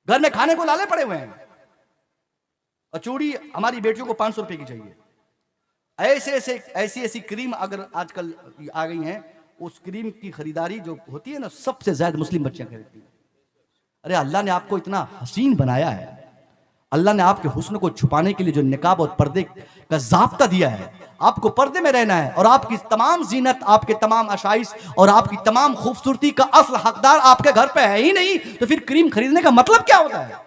घर में खाने को लाले पड़े हुए हैं, और चूड़ी हमारी बेटियों को 500 रुपए की चाहिए। ऐसी ऐसी क्रीम अगर आजकल आ गई हैं, उस क्रीम की खरीदारी जो होती है ना, सबसे ज्यादा मुस्लिम बच्चियां खरीदती हैं। अरे अल्लाह ने आपको इतना हसीन बनाया है, अल्लाह ने आपके हुस्न को छुपाने के लिए जो निकाब और पर्दे का ज़ाब्ता दिया है, आपको पर्दे में रहना है, और आपकी तमाम जीनत, आपके तमाम आशाइश और आपकी तमाम खूबसूरती का असल हकदार आपके घर पे है ही नहीं, तो फिर क्रीम खरीदने का मतलब क्या होता है?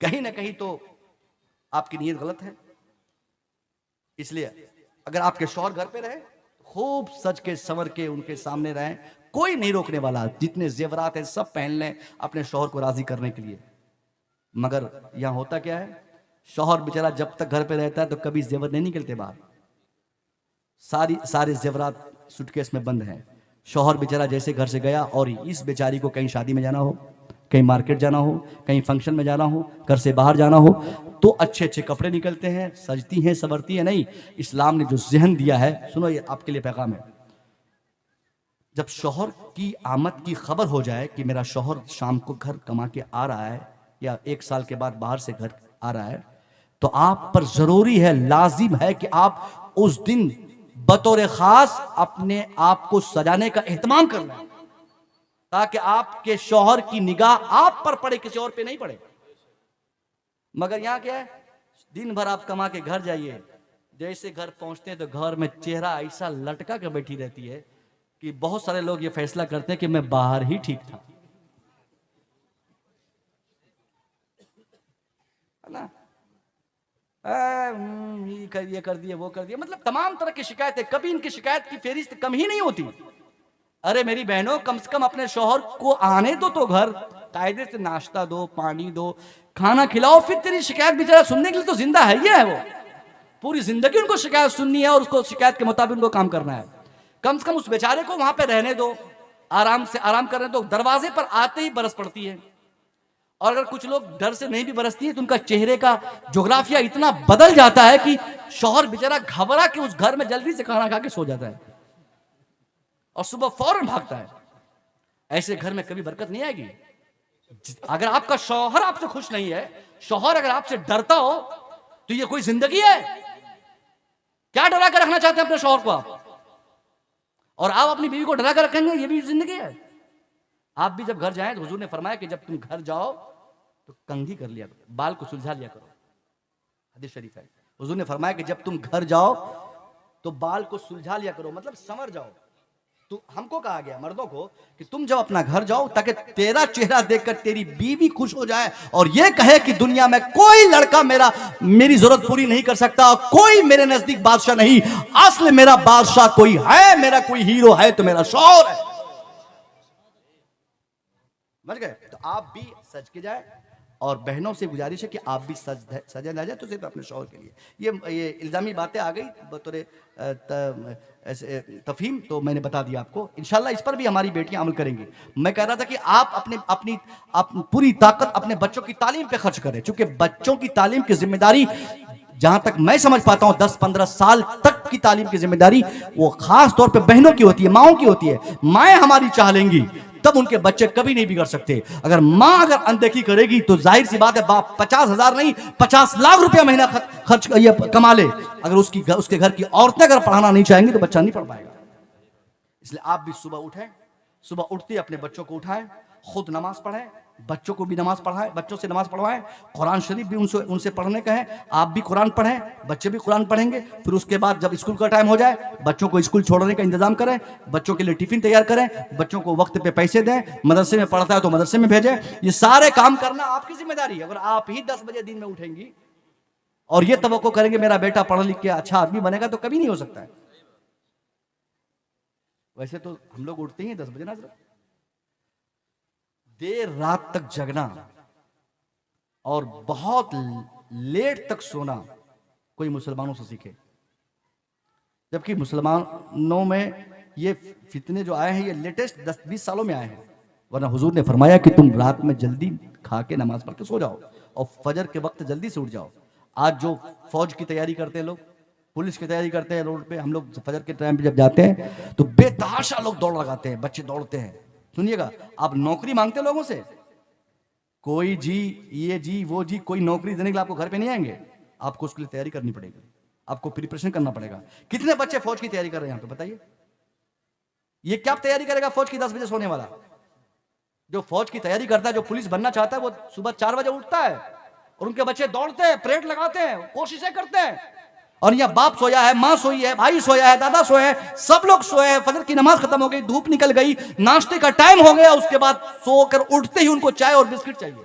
कहीं ना कहीं तो आपकी नीयत गलत है। इसलिए अगर आपके शौहर घर पे रहे, खूब सज के संवर के उनके सामने रहें, कोई नहीं रोकने वाला, जितने जेवरात हैं सब पहन लें अपने शौहर को राजी करने के लिए। मगर यहां होता क्या है, शौहर बेचारा जब तक घर पे रहता है तो कभी जेवर नहीं निकलते बाहर, सारे जेवरात सूटकेस में बंद हैं। शौहर बेचारा जैसे घर से गया, और इस बेचारी को कहीं शादी में जाना हो, कहीं मार्केट जाना हो, कहीं फंक्शन में जाना हो, घर से बाहर जाना हो, तो अच्छे अच्छे कपड़े निकलते हैं, सजती हैं, संवरती हैं। नहीं, इस्लाम ने जो जहन दिया है, सुनो ये आपके लिए पैगाम है। जब शौहर की आमद की खबर हो जाए कि मेरा शौहर शाम को घर कमा के आ रहा है, या 1 साल के बाद बाहर से घर आ रहा है, तो आप पर जरूरी है, लाजिम है कि आप उस दिन बतौर खास अपने आप को सजाने का एहतमाम करना है, ताकि आपके शौहर की निगाह आप पर पड़े, किसी और पे नहीं पड़े। मगर यहां क्या है, दिन भर आप कमा के घर जाइए, जैसे घर पहुंचते हैं तो घर में चेहरा ऐसा लटका के बैठी रहती है कि बहुत सारे लोग ये फैसला करते हैं कि मैं बाहर ही ठीक था, है ना। ये कर दिए, वो कर दिया, मतलब तमाम तरह की शिकायतें, कभी इनकी शिकायत की फेरिस्त कम ही नहीं होती। अरे मेरी बहनों, कम से कम अपने शौहर को आने दो तो घर, कायदे से नाश्ता दो, पानी दो, खाना खिलाओ, फिर तेरी शिकायत बेचारा सुनने के लिए तो जिंदा है ही है वो। पूरी जिंदगी उनको शिकायत सुननी है और उसको शिकायत के मुताबिक उनको काम करना है। कम से कम उस बेचारे को वहां पे रहने दो, आराम से आराम करने दो। दरवाजे पर आते ही बरस पड़ती है, और अगर कुछ लोग डर से नहीं भी बरसती है तो उनका चेहरे का जोग्राफिया इतना बदल जाता है कि शौहर बेचारा घबरा के उस घर में जल्दी से खाना खा के सो जाता है और सुबह फौरन भागता है। ऐसे घर में कभी बरकत नहीं आएगी। अगर आपका शौहर आपसे खुश नहीं है, शौहर अगर आपसे डरता हो, तो ये कोई जिंदगी है? क्या डरा कर रखना चाहते हैं अपने शौहर को आप? और आप अपनी बीवी को डरा कर रखेंगे, ये भी जिंदगी है? आप भी जब घर जाएं तो हुजूर ने फरमाया कि जब तुम घर जाओ तो कंघी कर लिया करो, बाल को सुलझा लिया करो। हदीस शरीफ है, हुजूर ने फरमाया कि जब तुम घर जाओ तो बाल को सुलझा लिया करो, मतलब संवर जाओ। तो हमको कहा गया मर्दों को कि तुम जब अपना घर जाओ, ताकि तेरा चेहरा देखकर तेरी बीवी खुश हो जाए और ये कहे कि दुनिया में कोई लड़का मेरी जरूरत पूरी नहीं कर सकता, कोई मेरे नजदीक बादशाह नहीं, असल मेरा बादशाह कोई है, मेरा कोई हीरो है तो मेरा शौहर है। समझ गए? तो आप भी सज के जाए, और बहनों से गुजारिश है कि आप भी सजा ना जाए तो सिर्फ अपने शौहर के लिए। ये इल्जामी बातें आ गई बतौर तफहीम, तो मैंने बता दिया आपको। इंशाल्लाह इस पर भी हमारी बेटियां अमल करेंगी। मैं कह रहा था कि आप अपनी पूरी ताकत अपने बच्चों की तालीम पे खर्च करें, क्योंकि बच्चों की तालीम की जिम्मेदारी, जहां तक मैं समझ पाता हूं, 10-15 साल तक की तालीम की जिम्मेदारी वो खास तौर पे बहनों की होती है, माओं की होती है। माएं हमारी चाह लेंगी तब उनके बच्चे कभी नहीं बिगड़ सकते। अगर मां अगर अनदेखी करेगी तो जाहिर सी बात है, बाप 50,000 नहीं 50 लाख रुपया महीना खर्च कमा ले, अगर उसके घर की औरतें अगर पढ़ाना नहीं चाहेंगी तो बच्चा नहीं पढ़ पाएगा। इसलिए आप भी सुबह उठें, सुबह उठते अपने बच्चों को उठाएं, खुद नमाज पढ़ें, बच्चों को भी नमाज पढ़ाएं, बच्चों से नमाज पढ़वाएं, कुरान शरीफ भी उनसे पढ़ने का है, आप भी कुरान पढ़ें, बच्चे भी कुरान पढ़ेंगे। फिर उसके बाद जब स्कूल का टाइम हो जाए, बच्चों को स्कूल छोड़ने का इंतजाम करें, बच्चों के लिए टिफिन तैयार करें, बच्चों को वक्त पे पैसे दें, मदरसे में पढ़ता है तो मदरसे में भेजें। ये सारे काम करना आपकी जिम्मेदारी है। अगर आप ही 10 बजे दिन में उठेंगी और ये तवक्को करेंगे मेरा बेटा पढ़ लिख के अच्छा आदमी बनेगा, तो कभी नहीं हो सकता है। वैसे तो हम लोग उठते ही 10 बजे ना, देर रात तक जगना और बहुत लेट तक सोना कोई मुसलमानों से सीखे, जबकि मुसलमानों में ये फितने जो आए हैं ये लेटेस्ट 10-20 सालों में आए हैं। वरना हुजूर ने फरमाया कि तुम रात में जल्दी खा के नमाज पढ़ के सो जाओ और फजर के वक्त जल्दी से उठ जाओ। आज जो फौज की तैयारी करते हैं लोग, पुलिस की तैयारी करते हैं, रोड पे हम लोग फजर के टाइम पे जब जाते हैं तो बेतहाशा लोग दौड़ लगाते हैं, बच्चे दौड़ते हैं, सुनिएगा, आप नौकरी मांगते लोगों से, कोई जी ये जी वो जी कोई नौकरी देने के लिए आपको घर पे नहीं आएंगे, आपको उसके लिए तैयारी करनी पड़ेगी, आपको प्रिपरेशन करना पड़ेगा। कितने बच्चे फौज की तैयारी कर रहे हैं यहाँ पे बताइए? ये क्या तैयारी करेगा फौज की 10 बजे सोने वाला? जो फौज की तैयारी करता है, जो पुलिस बनना चाहता है, वो सुबह 4 बजे उठता है और उनके बच्चे दौड़ते हैं, परेड लगाते हैं, कोशिशें करते हैं, और यहाँ बाप सोया है, माँ सोई है, भाई सोया है, दादा सोए हैं, सब लोग सोए हैं, फजर की नमाज खत्म हो गई, धूप निकल गई, नाश्ते का टाइम हो गया, उसके बाद सोकर उठते ही उनको चाय और बिस्किट चाहिए।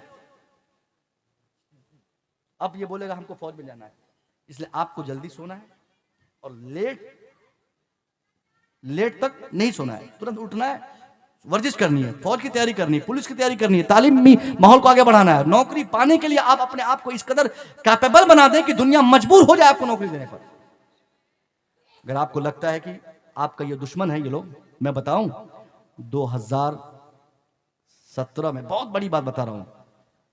अब ये बोलेगा हमको फौज में जाना है, इसलिए आपको जल्दी सोना है और लेट तक नहीं सोना है, तुरंत उठना है, वर्जिश करनी है, फौज की तैयारी करनी है, पुलिस की तैयारी करनी है, तालीमी माहौल को आगे बढ़ाना है। नौकरी पाने के लिए आप अपने आप को इस कदर कैपेबल बना दें कि दुनिया मजबूर हो जाए आपको नौकरी देने पर। अगर आपको लगता है कि आपका ये दुश्मन है ये लोग, मैं बताऊं 2017 में बहुत बड़ी बात बता रहा हूं,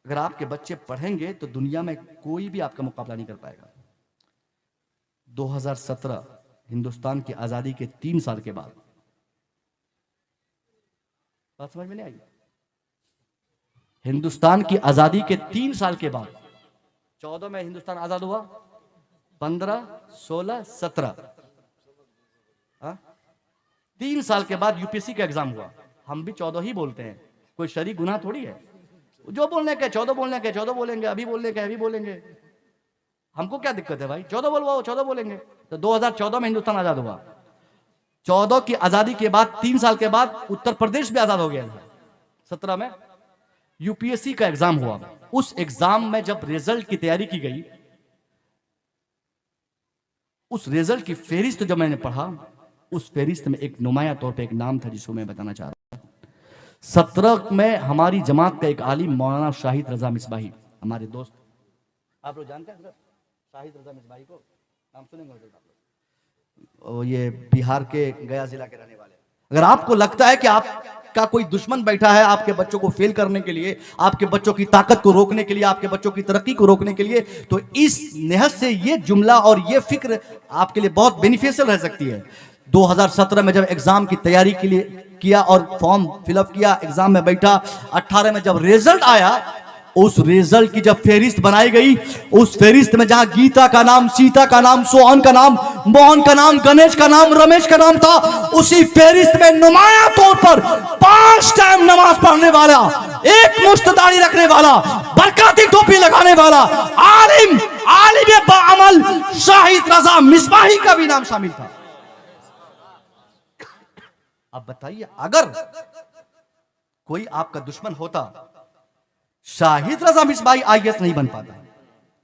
अगर आपके बच्चे पढ़ेंगे तो दुनिया में कोई भी आपका मुकाबला नहीं कर पाएगा। 2017 हिंदुस्तान की आजादी के 3 साल के बाद, बात समझ में नहीं आई? हिंदुस्तान की आजादी के 3 साल के बाद, 14 में हिंदुस्तान आजाद हुआ, 15, 16, 17, 3 साल के बाद यूपीएससी का एग्जाम हुआ। हम भी 14 ही बोलते हैं, कोई शरीक गुनाह थोड़ी है, जो बोलने के 14 बोलने के 14 बोलेंगे, अभी बोलने के अभी बोलेंगे, हमको क्या दिक्कत है भाई? 14 बोलवाओ, 14 बोलेंगे। तो 2014 में हिंदुस्तान आजाद हुआ, 14 की आजादी के बाद 3 साल के बाद उत्तर प्रदेश भी आजाद हो गया था। 17 में यूपीएससी का एग्जाम हुआ, उस एग्जाम में जब रिजल्ट की तैयारी की गई, उस रिजल्ट की फेरिस्त जब मैंने पढ़ा, उस फेरिस्त में एक नुमाया तौर पे एक नाम था जिसको मैं बताना चाह रहा हूं। 17 में हमारी जमात का एक आलिम मौलाना शाहिद रजा मिसबाही, हमारे दोस्त, आप लोग जानते हैं शाहिद रजा मिसबाही को? नाम सुनेंगे आप लोग? ये बिहार के गया जिला के रहने वाले। अगर आपको लगता है कि आपका कोई दुश्मन बैठा है आपके बच्चों को फेल करने के लिए, आपके बच्चों की ताकत को रोकने के लिए, आपके बच्चों की तरक्की को रोकने के लिए, तो इस निहत से ये जुमला और ये फिक्र आपके लिए बहुत बेनिफिशियल रह सकती है। 2017 में जब एग्जाम की तैयारी के लिए किया और फॉर्म फिलअप किया, एग्जाम में बैठा, 18 में जब रिजल्ट आया, उस रिजल्ट की जब फेरिस्त बनाई गई, उस फेरिस्त में जहां गीता का नाम, सीता का नाम, सोहन का नाम, मोहन का नाम, गणेश का नाम, रमेश का नाम था, उसी फेरिस्त में नुमाया तौर पर 5 टाइम नमाज पढ़ने वाला, एक मुश्त दाढ़ी रखने वाला, बरकाती टोपी लगाने वाला आलिम बाअमल शाहिद रजा मिसबाही का भी नाम शामिल था। अब बताइए, अगर कोई आपका दुश्मन होता, शाहिद रजा मिसबाही आईएएस नहीं बन पाता,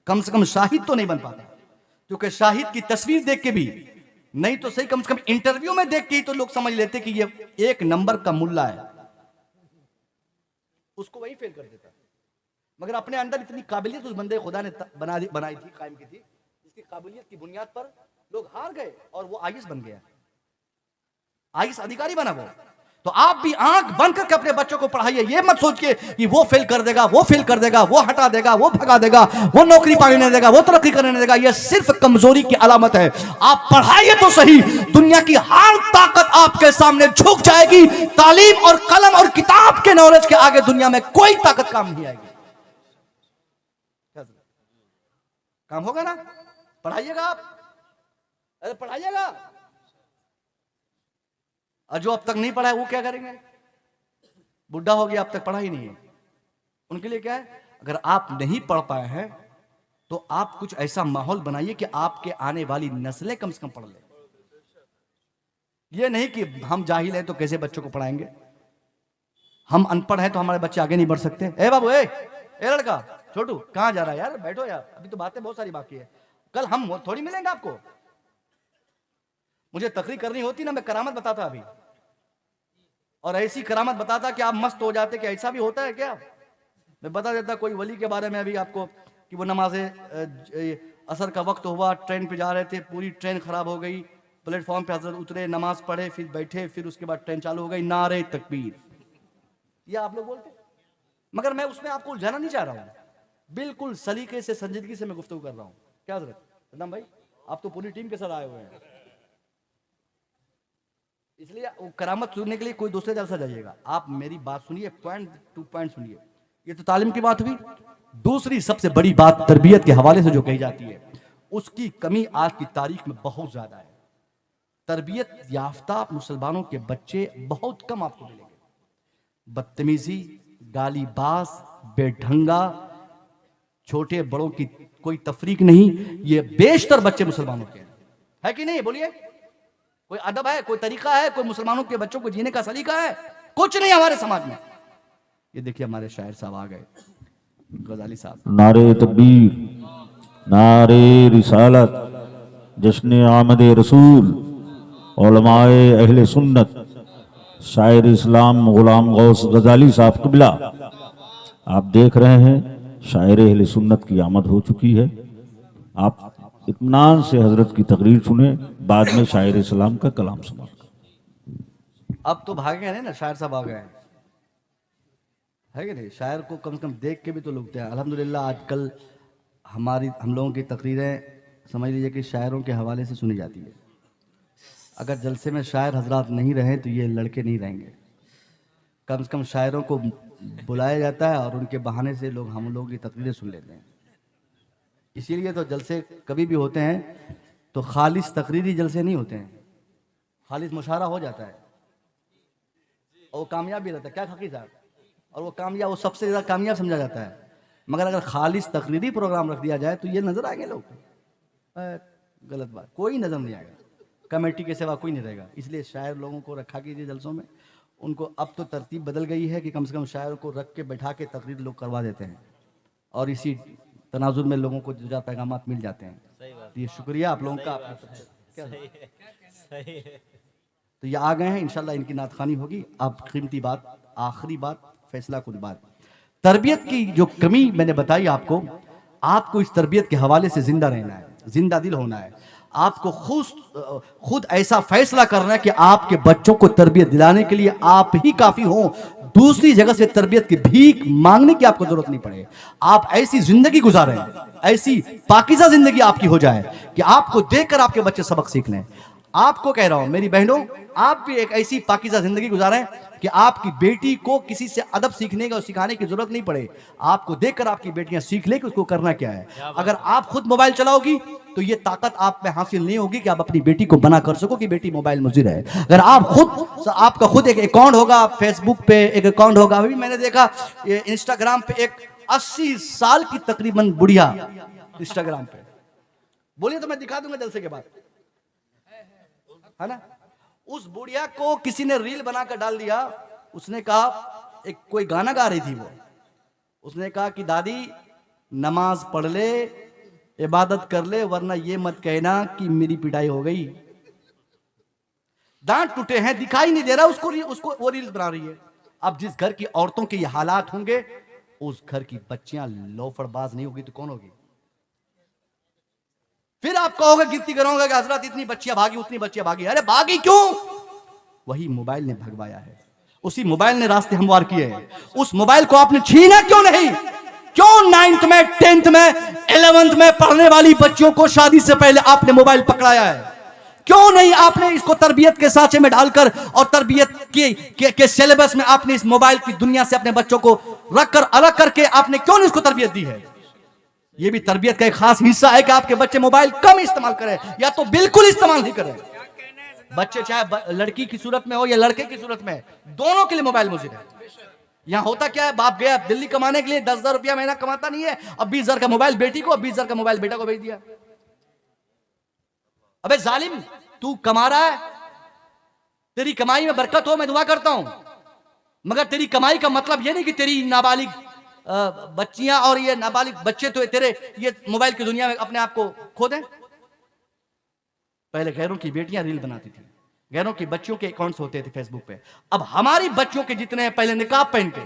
कम से कम शाहिद तो नहीं बन पाता, क्योंकि शाहिद की तस्वीर देख के भी नहीं तो सही, कम से कम इंटरव्यू में देख के ही तो लोग समझ लेते कि ये 1 नंबर का मुल्ला है, उसको वही फेल कर देता। मगर अपने अंदर इतनी काबिलियत उस बंदे खुदा ने बनाई थी, कायम की थी, इसकी काबिलियत की बुनियाद पर लोग हार गए और वो आईएएस बन गया, आईएएस अधिकारी बना वो। तो आप भी आंख बंद करके अपने बच्चों को पढ़ाइए, ये मत सोचिए कि वो फेल कर देगा, वो फेल कर देगा, वो हटा देगा, वो भगा देगा, वो नौकरी पाने नहीं देगा, वो तरक्की करने नहीं देगा, ये सिर्फ कमजोरी की अलामत है। आप पढ़ाइए तो सही, दुनिया की हर ताकत आपके सामने झुक जाएगी, तालीम और कलम और किताब के नॉलेज के आगे दुनिया में कोई ताकत काम नहीं आएगी। काम होगा ना? पढ़ाइएगा आप, अरे पढ़ाइएगा। और जो अब तक नहीं पढ़ा है वो क्या करेंगे? बुढ़ा हो गया, अब तक पढ़ा ही नहीं है, उनके लिए क्या है? अगर आप नहीं पढ़ पाए हैं तो आप कुछ ऐसा माहौल बनाइए कि आपके आने वाली नस्लें कम से कम पढ़ ले। ये नहीं कि हम जाहिल हैं तो कैसे बच्चों को पढ़ाएंगे, हम अनपढ़ हैं तो हमारे बच्चे आगे नहीं बढ़ सकते। ए बाबू, ए लड़का छोटू, कहां जा रहा है यार? बैठो यार, अभी तो बातें बहुत सारी बाकी है, कल हम थोड़ी मिलेंगे आपको। मुझे तकरीर करनी होती ना, मैं करामत बताता अभी, और ऐसी करामत बताता कि आप मस्त हो जाते कि ऐसा भी होता है क्या। मैं बता देता कोई वली के बारे में अभी आपको कि वो नमाज़े असर का वक्त हुआ, ट्रेन पे जा रहे थे, पूरी ट्रेन खराब हो गई, प्लेटफॉर्म पे हजरत उतरे, नमाज पढ़े, फिर बैठे, फिर उसके बाद ट्रेन चालू हो गई, नारे तकबीर, ये आप लोग बोलते। मगर मैं उसमें आपको उलझाना नहीं चाह रहा हूँ, बिल्कुल सलीके से, संजीदगी से मैं गुफ्तगू कर रहा हूँ। क्या हजरत सद्दाम भाई, आप तो पूरी टीम के साथ आए हुए हैं। इसलिए वो करामत सुनने के लिए कोई दूसरे जलसा जाइएगा, आप मेरी बात सुनिए, पॉइंट टू पॉइंट सुनिए। ये तो तालीम की बात हुई। दूसरी सबसे बड़ी बात तरबियत के हवाले से जो कही जाती है, उसकी कमी आज की तारीख में बहुत ज्यादा है। तरबियत याफ्ता मुसलमानों के बच्चे बहुत कम आपको मिलेंगे। बदतमीजी, गालीबाज, बेढंगा, छोटे बड़ों की कोई तफरीक नहीं, ये बेशतर बच्चे मुसलमानों के है कि नहीं? बोलिए, कोई अदब है, कोई तरीका है, कोई मुसलमानों के बच्चों को जीने का सलीका है? कुछ नहीं हमारे समाज में। ये देखिए हमारे शायर साहब आ गए, गजाली साहब। नारे तकबीर, नारे रिसालत, जश्न आमद रसूल, उलमाए अहले सुन्नत, शायर इस्लाम गुलाम गौस गजाली साहब क़िबला। आप देख रहे हैं शायर अहले सुन्नत की आमद हो चुकी है। आप इत्मीनान से हजरत की तकरीर सुने, बाद में शायर इस्लाम का कलाम सुना। अब तो भागे नहीं ना, शायर साहब आ गए हैं, है कि नहीं? शायर को कम से कम देख के भी तो लुटते हैं। अल्हम्दुलिल्लाह आजकल हम लोगों की तकरीरें समझ लीजिए कि शायरों के हवाले से सुनी जाती है। अगर जलसे में शायर हजरात नहीं रहे तो ये लड़के नहीं रहेंगे। कम से कम शायरों को बुलाया जाता है और उनके बहाने से हम लोगों की तकरीरें सुन लेते हैं। इसीलिए तो जलसे कभी भी होते हैं तो खालिस तकरीरी जलसे नहीं होते हैं, खालिस मुशारा हो जाता है और वो कामयाब भी रहता है। क्या फकीर साहब? और वो सबसे ज़्यादा कामयाब समझा जाता है। मगर अगर खालिस तकरीरी प्रोग्राम रख दिया जाए तो ये नज़र आएंगे लोग, गलत बात, कोई नज़र नहीं आएगा, कमेटी के सिवा कोई नहीं रहेगा। इसलिए शायर लोगों को रखा कीजिए जलसों में। उनको अब तो तरतीब बदल गई है कि कम से कम शायर को रख के बैठा के तकरीर लोग करवा देते हैं और इसी तनाजुर में लोगों को जो पैगाम मिल जाते हैं। ये शुक्रिया आप लोगों का। क्या सही है। तो ये आ गए हैं, इंशाल्लाह इनकी नातखानी होगी। अब कीमती बात, आखिरी बात, फैसला कुन बात, तरबियत की जो कमी मैंने बताई आपको इस तरबियत के हवाले से जिंदा रहना है, जिंदा दिल होना है। आपको खुद ऐसा फैसला करना है कि आपके बच्चों को तरबियत दिलाने के लिए आप ही काफी हो, दूसरी जगह से तरबियत की भीख मांगने की आपको जरूरत नहीं पड़े। आप ऐसी जिंदगी गुजारें, ऐसी पाकीज़ा जिंदगी आपकी हो जाए कि आपको देखकर आपके बच्चे सबक सीख लें। आपको कह रहा हूं मेरी बहनों, आप भी एक ऐसी पाकीज़ा जिंदगी गुजारें कि आपकी बेटी को किसी से अदब सीखने का और सिखाने की जरूरत नहीं पड़े। आपको देखकर आपकी बेटियां सीख ले कि उसको करना क्या है। अगर आप खुद मोबाइल चलाओगी तो ये ताकत आप में हासिल नहीं होगी कि आप अपनी बेटी को बना कर सको कि बेटी मोबाइल मुजिर है। अगर आपका खुद एक अकाउंट होगा, फेसबुक पे एक अकाउंट होगा। अभी मैंने देखा इंस्टाग्राम पे एक 80 साल की तकरीबन बुढ़िया इंस्टाग्राम पे, बोलिए तो मैं दिखा दूंगा जलसे के बाद, है ना। उस बुढ़िया को किसी ने रील बनाकर डाल दिया। उसने कहा, कोई गाना गा रही थी वो, उसने कहा कि दादी नमाज पढ़ ले, इबादत कर ले, वरना ये मत कहना कि मेरी पिटाई हो गई। दांत टूटे हैं, दिखाई नहीं दे रहा उसको वो रील्स बना रही है। अब जिस घर की औरतों के ये हालात होंगे, उस घर की बच्चियां लोफड़बाज नहीं होगी तो कौन होगी? फिर आप कहोगे, गिनती करोगे कि हजरत इतनी बच्चियां भागी, उतनी बच्चियां भागी। अरे भागी क्यों? वही मोबाइल ने भगवाया है, उसी मोबाइल ने रास्ते हमवार किए हैं। उस मोबाइल को आपने छीना क्यों नहीं? क्यों 9th में, 10th में, 11th में पढ़ने वाली बच्चियों को शादी से पहले आपने मोबाइल पकड़ाया है? क्यों नहीं आपने इसको तरबियत के सांचे में डालकर और तरबियत के सिलेबस में आपने इस मोबाइल की दुनिया से अपने बच्चों को रखकर अलग करके आपने क्यों नहीं इसको तरबियत दी है? यह भी तरबियत का एक खास हिस्सा है कि आपके बच्चे मोबाइल कम इस्तेमाल करें या तो बिल्कुल इस्तेमाल नहीं करें। बच्चे चाहे लड़की की सूरत में हो या लड़के की सूरत में, दोनों के लिए मोबाइल मुझे है। यहां होता क्या है, बाप गया दिल्ली कमाने के लिए, 10,000 रुपया महीना कमाता नहीं है, अब 20,000 का मोबाइल बेटी को, 20,000 का मोबाइल बेटा को भेज दिया। अबे जालिम, तू कमा रहा है, तेरी कमाई में बरकत हो, मैं दुआ करता हूं, मगर तेरी कमाई का मतलब यह नहीं कि तेरी नाबालिग बच्चियां और ये नाबालिग बच्चे तो तेरे ये मोबाइल की दुनिया में अपने आप को खो दें। पहले गैरों की बेटियां रील बनाती थी, गैरों की बच्चियों के अकाउंट्स होते थे फेसबुक पे। अब हमारी बच्चियों के जितने पहले निकाब पहन के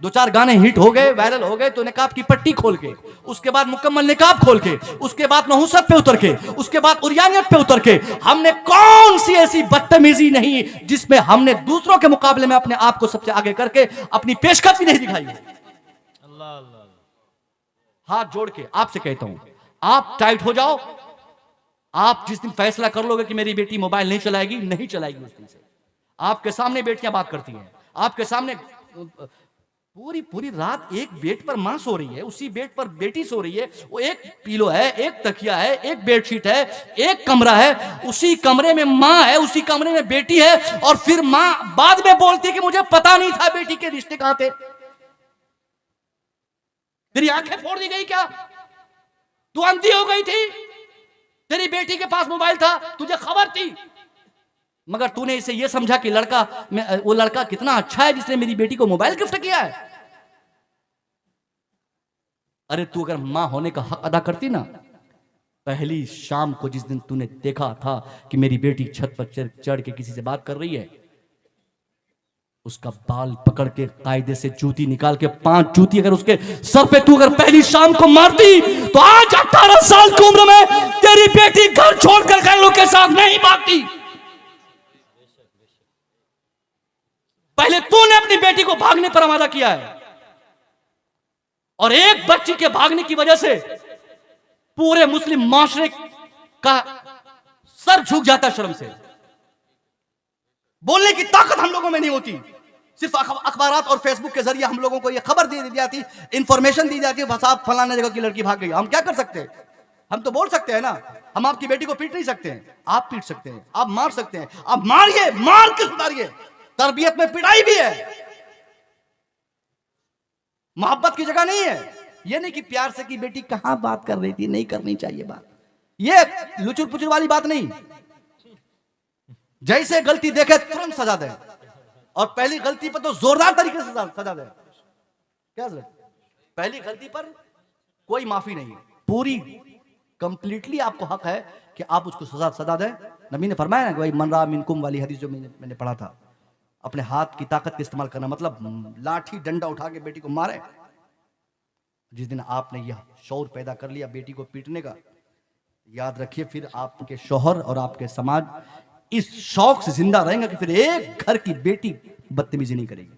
2-4 गाने हिट हो गए, वायरल हो गए, तो निकाब की पट्टी खोल के, उसके बाद मुकम्मल निकाब खोल के, उसके बाद नहुसत पे उतर के, उसके बाद उरियानियत पे उतर के, हमने कौन सी ऐसी बदतमीजी नहीं जिसमें हमने दूसरों के मुकाबले में अपने आप को सबसे आगे करके अपनी पेशकश भी नहीं दिखाई। हाथ जोड़ के आपसे कहता हूं, आप टाइट हो जाओ। आप जिस दिन फैसला कर लोगे कि मेरी बेटी मोबाइल नहीं चलाएगी, नहीं चलाएगी उस दिन से। आपके सामने बेटियां बात करती हैं, आपके सामने पूरी पूरी रात एक बेड पर मां सो रही है, उसी बेड पर बेटी सो रही है, वो एक पिलो है, एक तकिया है, एक बेडशीट है, एक कमरा है, उसी कमरे में मां है, उसी कमरे में बेटी है, और फिर मां बाद में बोलती है कि मुझे पता नहीं था बेटी के रिश्ते कहां थे। तेरी आंखें फोड़ दी गई क्या? तू अंधी हो गई थी? तेरी बेटी के पास मोबाइल था, तुझे खबर थी, मगर तूने इसे यह समझा कि वो लड़का कितना अच्छा है जिसने मेरी बेटी को मोबाइल गिफ्ट किया है। अरे तू अगर मां होने का हक अदा करती ना, पहली शाम को जिस दिन तूने देखा था कि मेरी बेटी छत पर चढ़ के किसी से बात कर रही है, उसका बाल पकड़ के कायदे से जूती निकाल के 5 जूती अगर उसके सर पे तू अगर पहली शाम को मारती, तो आज 18 साल की उम्र में तेरी बेटी घर छोड़कर घरों के साथ नहीं भागती। पहले तूने अपनी बेटी को भागने पर आमादा किया है, और एक बच्ची के भागने की वजह से पूरे मुस्लिम माशरे का सर झुक जाता शर्म से। बोलने की ताकत हम लोगों में नहीं होती, सिर्फ अखबारात और फेसबुक के जरिए हम लोगों को यह खबर दे दी जाती, इंफॉर्मेशन दी जाती है, बस आप फलाने जगह की लड़की भाग गई। हम क्या कर सकते हैं? हम तो बोल सकते हैं ना, हम आपकी बेटी को पीट नहीं सकते हैं, आप पीट सकते हैं, आप मार सकते हैं, आप मारिए, मार के सुधारिए। तरबियत में पिटाई भी है, मोहब्बत की जगह नहीं है। यह नहीं कि प्यार से कि बेटी कहां बात कर रही थी, नहीं करनी चाहिए बात, ये लुचुर पुचुर वाली बात नहीं। जैसे गलती देखे तुरंत सजा दे, और पहली गलती पर तो जोरदार तरीके से सजा दे। क्या सर? पहली गलती पर कोई माफी नहीं, पूरी कंप्लीटली आपको हक है कि आप उसको सजा दें। नबी ने फरमाया ना कि भाई मन रा मिनकुम वाली हदीस जो मैंने पढ़ा था, अपने हाथ की ताकत का इस्तेमाल करना, मतलब लाठी डंडा उठा के बेटी को मारे। जिस दिन आपने यह शौर पैदा कर लिया बेटी को पीटने का, याद रखिए फिर आपके शौहर और आपके समाज इस शौक से जिंदा रहेंगे कि फिर एक घर की बेटी बदतमीजी नहीं करेगी,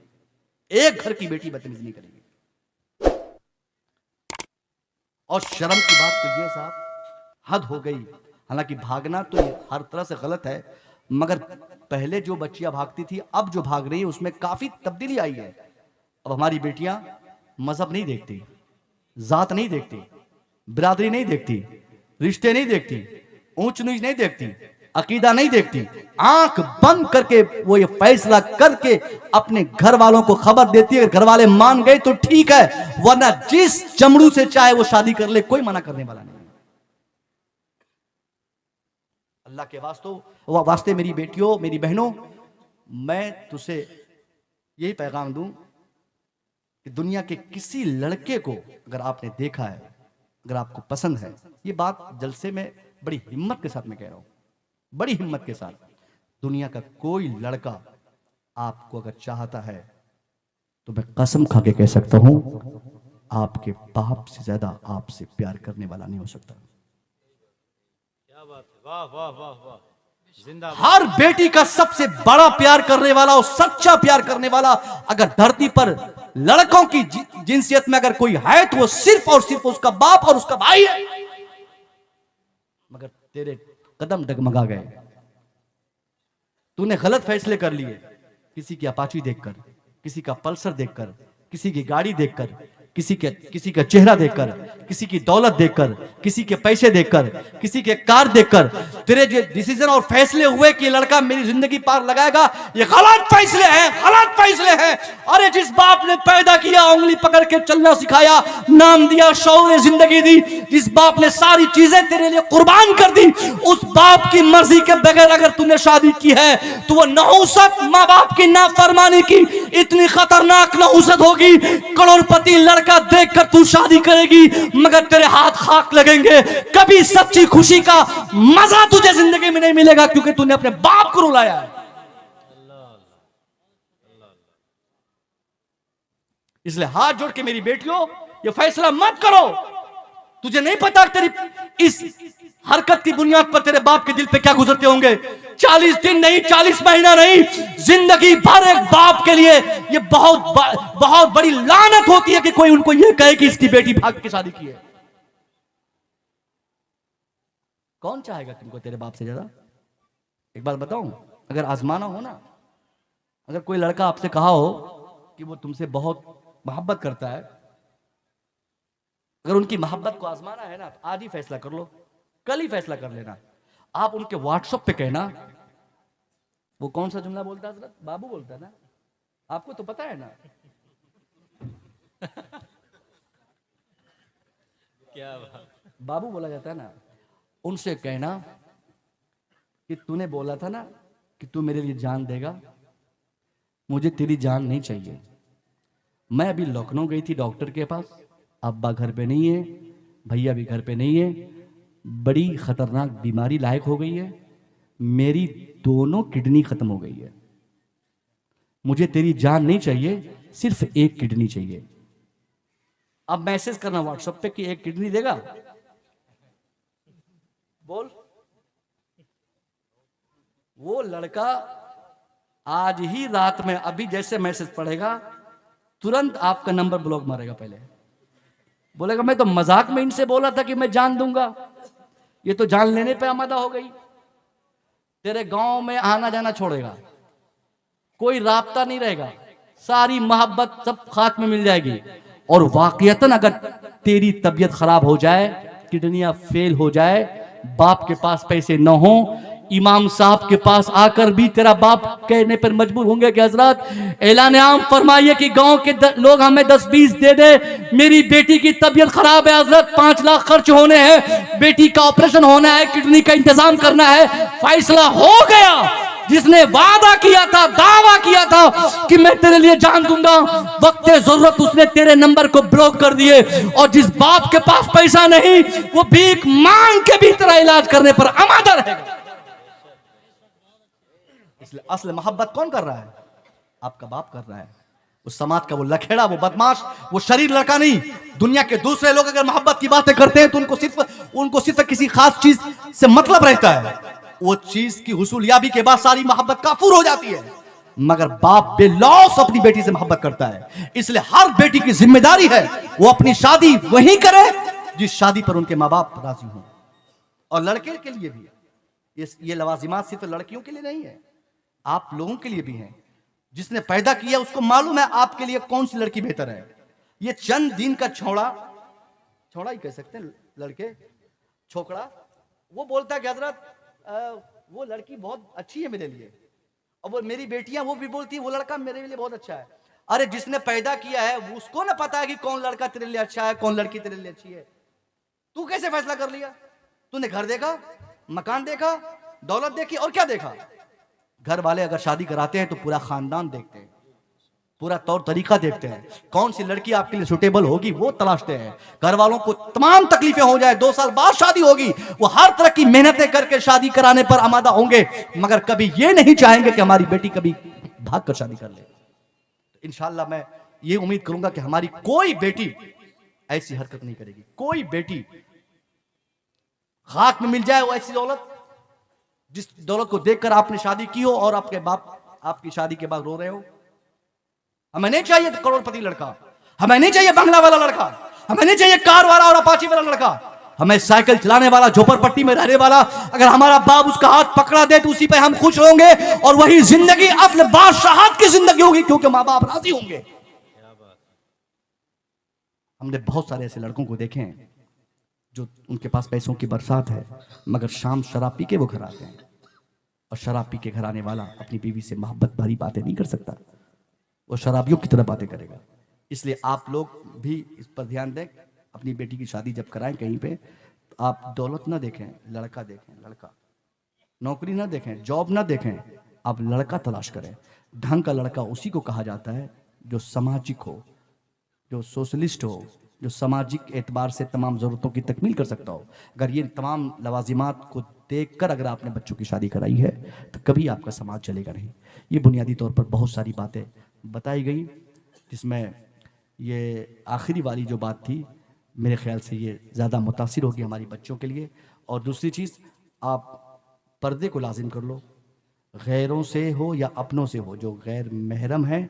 एक घर की बेटी बदतमीजी नहीं करेगी। और शर्म की बात तो ये साहब हद हो गई। हालांकि भागना तो हर तरह से गलत है, मगर पहले जो बच्चियां भागती थी, अब जो भाग रही है उसमें काफी तब्दीली आई है। अब हमारी बेटियां मजहब नहीं देखती, जात नहीं देखती, बिरादरी नहीं देखती, रिश्ते नहीं देखती, ऊंच नीच नहीं देखती, अकीदा नहीं देखती, आंख बंद करके वो ये फैसला करके अपने घर वालों को खबर देती है। घर वाले मान गए तो ठीक है, वरना जिस चमड़ू से चाहे वो शादी कर ले, कोई मना करने वाला नहीं। अल्लाह के वास्ते मेरी बेटियों, मेरी बहनों, मैं तुझसे यही पैगाम दूं कि दुनिया के किसी लड़के को अगर आपने देखा है, अगर आपको पसंद है, ये बात जलसे में बड़ी हिम्मत के साथ मैं कह रहा हूं, बड़ी हिम्मत के साथ, दुनिया का कोई लड़का आपको अगर चाहता है तो मैं कसम खा के कह सकता हूं, आपके बाप से ज्यादा आपसे प्यार करने वाला नहीं हो सकता। क्या बात है, वाह वाह वाह वाह, जिंदाबाद। हर बेटी का सबसे बड़ा प्यार करने वाला और सच्चा प्यार करने वाला अगर धरती पर लड़कों की जिंसियत में अगर कोई है तो वो सिर्फ और सिर्फ उसका बाप और उसका भाई है। मगर तेरे कदम डगमगा गए, तूने गलत फैसले कर लिए, किसी की अपाची देखकर, किसी का पल्सर देखकर, किसी की गाड़ी देखकर, किसी का चेहरा देखकर, किसी की दौलत देखकर, किसी के पैसे देखकर, किसी के कार देखकर तेरे जो डिसीजन और फैसले हुए कि लड़का मेरी जिंदगी पार लगाएगा, ये गलत फैसले हैं, गलत फैसले हैं। अरे जिस बाप ने पैदा किया, उंगली पकड़ के चलना सिखाया, नाम दिया, शौर्य जिंदगी दी, जिस बाप ने सारी चीजें तेरे लिए कुर्बान कर दी, उस बाप की मर्जी के बगैर अगर तूने शादी की है तो वो नहुसत, माँ बाप की नाफरमानी की इतनी खतरनाक नहुसत होगी, करोड़पति लड़का देखकर तू शादी करेगी मगर तेरे हाथ खाक लगेंगे। कभी सच्ची खुशी का मजा तुझे जिंदगी में नहीं मिलेगा, क्योंकि तूने अपने बाप को रुलाया है। इसलिए हाथ जोड़ के मेरी बेटियों, ये फैसला मत करो। तुझे नहीं पता तेरी इस हरकत की बुनियाद पर तेरे बाप के दिल पे क्या गुजरते होंगे। 40 दिन नहीं, 40 महीना नहीं, जिंदगी भर एक बाप के लिए ये बहुत बड़ी लानत होती है कि कोई उनको ये कहे कि इसकी बेटी भाग के शादी की है। कौन चाहेगा तुमको तेरे बाप से ज्यादा? एक बात बताऊं, अगर आजमाना हो ना अगर कोई लड़का आपसे कहा हो कि वो तुमसे बहुत मोहब्बत करता है, अगर उनकी मोहब्बत को आजमाना है ना, आज ही फैसला कर लो, कल ही फैसला कर लेना। आप उनके व्हाट्सएप पे कहना, वो कौन सा जुमला बोलता है हजरत? बाबू बोलता है ना, आपको तो पता है ना। क्या बात। बाबू बोला जाता है ना। उनसे कहना कि तूने बोला था ना कि तू मेरे लिए जान देगा, मुझे तेरी जान नहीं चाहिए। मैं अभी लखनऊ गई थी डॉक्टर के पास, अब्बा घर पे नहीं है, भैया भी घर पे नहीं है, बड़ी खतरनाक बीमारी लायक हो गई है, मेरी दोनों किडनी खत्म हो गई है, मुझे तेरी जान नहीं चाहिए, सिर्फ एक किडनी चाहिए। अब मैसेज करना व्हाट्सएप पे कि एक किडनी देगा, बोल। वो लड़का आज ही रात में अभी जैसे मैसेज पढ़ेगा तुरंत आपका नंबर ब्लॉक मारेगा। पहले बोलेगा मैं तो मजाक में इनसे बोला था कि मैं जान दूंगा, ये तो जान लेने पे आमादा हो गई। तेरे गांव में आना जाना छोड़ेगा, कोई राब्ता नहीं रहेगा, सारी मोहब्बत सब खाक में मिल जाएगी। और वाकईतन अगर तेरी तबीयत खराब हो जाए, किडनियां फेल हो जाए, बाप के पास पैसे न हो, इमाम साहब के पास आकर भी तेरा बाप कहने पर मजबूर होंगे कि हजरत ऐलान आम फरमाइए कि गांव के लोग हमें 10-20 दे दे, मेरी बेटी की तबीयत खराब है हजरत, 5 लाख खर्च होने हैं, बेटी का ऑपरेशन होना है, किडनी का इंतजाम करना है। फैसला हो गया। जिसने वादा किया था, दावा किया था कि मैं तेरे लिए जान दूंगा, वक्त जरूरत उसने तेरे नंबर को ब्लॉक कर दिए। और जिस बाप के पास पैसा नहीं, वो भीख मांग के भी तेरा इलाज करने पर आमादा रहेगा। इसलिए असल मोहब्बत कौन कर रहा है? आपका बाप कर रहा है। उस समाज का वो लखेड़ा, वो बदमाश, वो शरीर लड़का नहीं। दुनिया के दूसरे लोग अगर मोहब्बत की बातें करते हैं तो उनको सिर्फ किसी खास चीज से मतलब रहता है, वो चीज की हुसूलियाबी के बाद सारी मोहब्बत काफूर हो जाती है। मगर बाप बेलौस अपनी बेटी से मोहब्बत करता है। इसलिए हर बेटी की जिम्मेदारी है वो अपनी शादी वही करे जिस शादी पर उनके माँ बाप राजी हों। और लड़के के लिए भी ये लवाजिमात सिर्फ लड़कियों के लिए नहीं है, आप लोगों के लिए भी हैं। जिसने पैदा किया उसको मालूम है आपके लिए कौन सी लड़की बेहतर है। ये चंद दिन का छोड़ा ही कह सकते हैं, लड़के छोकरा, वो बोलता है कि हजरत वो लड़की बहुत अच्छी है मेरे लिए, और वो मेरी बेटियां वो भी बोलती है वो लड़का मेरे लिए बहुत अच्छा है। अरे जिसने पैदा किया है उसको ना पता है कि कौन लड़का तेरे लिए अच्छा है, कौन लड़की तेरे लिए अच्छी है। तू कैसे फैसला कर लिया? तूने घर देखा, मकान देखा, दौलत देखी, और क्या देखा? घर वाले अगर शादी कराते हैं तो पूरा खानदान देखते हैं, पूरा तौर तरीका देखते हैं, कौन सी लड़की आपके लिए सुटेबल होगी वो तलाशते हैं। घर वालों को तमाम तकलीफें हो जाए, 2 साल बाद शादी होगी, वो हर तरह की मेहनतें करके शादी कराने पर आमादा होंगे, मगर कभी ये नहीं चाहेंगे कि हमारी बेटी कभी भाग कर शादी कर ले। इंशाल्लाह मैं ये उम्मीद करूंगा कि हमारी कोई बेटी ऐसी हरकत नहीं करेगी, कोई बेटी खाक में मिल जाए वो ऐसी दौलत, जिस दौलत को देखकर आपने शादी की हो और आपके बाप आपकी शादी के बाद रो रहे हो। हमें नहीं चाहिए करोड़पति लड़का, हमें नहीं चाहिए बंगला वाला लड़का, हमें नहीं चाहिए कार वाला और अपाची वाला लड़का, हमें साइकिल चलाने वाला, झोपड़पट्टी में रहने वाला। अगर हमारा बाप उसका हाथ पकड़ा दे तो उसी पे हम खुश होंगे, और वही जिंदगी असल बादशाहत की जिंदगी होगी, क्योंकि माँ बाप राजी होंगे। हमने बहुत सारे ऐसे लड़कों को देखे हैं जो उनके पास पैसों की बरसात है, मगर शाम शराब पी के वो घर आते हैं। और शराब पी के घर आने वाला अपनी बीवी से मोहब्बत भरी बातें नहीं कर सकता, वो शराबियों की तरह बातें करेगा। इसलिए आप लोग भी इस पर ध्यान दें, अपनी बेटी की शादी जब कराएं कहीं पे तो आप दौलत ना देखें, लड़का देखें। लड़का, नौकरी ना देखें, जॉब ना देखें, आप लड़का तलाश करें। ढंग का लड़का उसी को कहा जाता है जो सामाजिक हो, जो सोशलिस्ट हो, जो सामाजिक एतबार से तमाम ज़रूरतों की तकमील कर सकता हो। अगर ये तमाम लवाजिमात को देखकर अगर आपने बच्चों की शादी कराई है तो कभी आपका समाज चलेगा नहीं। ये बुनियादी तौर पर बहुत सारी बातें बताई गई, जिसमें ये आखिरी वाली जो बात थी मेरे ख्याल से ये ज़्यादा मुतासिर होगी हमारी बच्चों के लिए। और दूसरी चीज़, आप पर्दे को लाजिम कर लो, गैरों से हो या अपनों से हो, जो गैर महरम है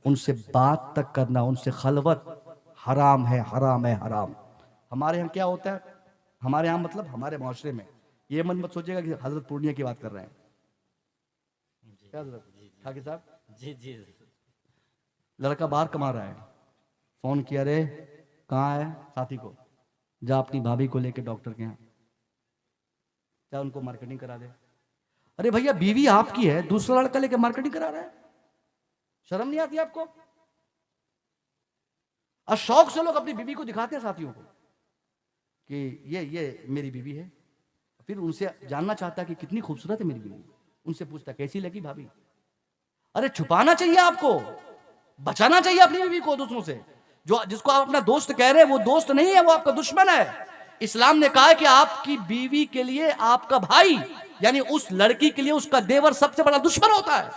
उनसे बात तक करना, उनसे खलवत हराम है, हराम है, हराम। हमारे यहाँ क्या होता है, हमारे यहाँ मतलब हमारे माशरे में, ये मत सोचिएगा कि हजरत पूर्णिया की बात कर रहे हैं। क्या हजरत ठाकिर साहब, जी जी लड़का बाहर कमा रहा है, फोन किया, रे कहाँ है, साथी को, जा अपनी भाभी को लेके डॉक्टर के यहाँ, क्या उनको मार्केटिंग करा दे। अरे भैया बीवी आपकी है, दूसरा लड़का लेके मार्केटिंग करा रहा है, शर्म नहीं आती आपको? और शौक से लोग अपनी बीवी को दिखाते हैं साथियों को कि ये मेरी बीवी है, फिर उनसे जानना चाहता है कि कितनी खूबसूरत है मेरी बीवी, उनसे पूछता कैसी लगी भाभी। अरे छुपाना चाहिए आपको, बचाना चाहिए अपनी बीवी को दूसरों से। जो जिसको आप अपना दोस्त कह रहे हैं वो दोस्त नहीं है, वो आपका दुश्मन है। इस्लाम ने कहा है कि आपकी बीवी के लिए आपका भाई यानी उस लड़की के लिए उसका देवर सबसे बड़ा दुश्मन होता है।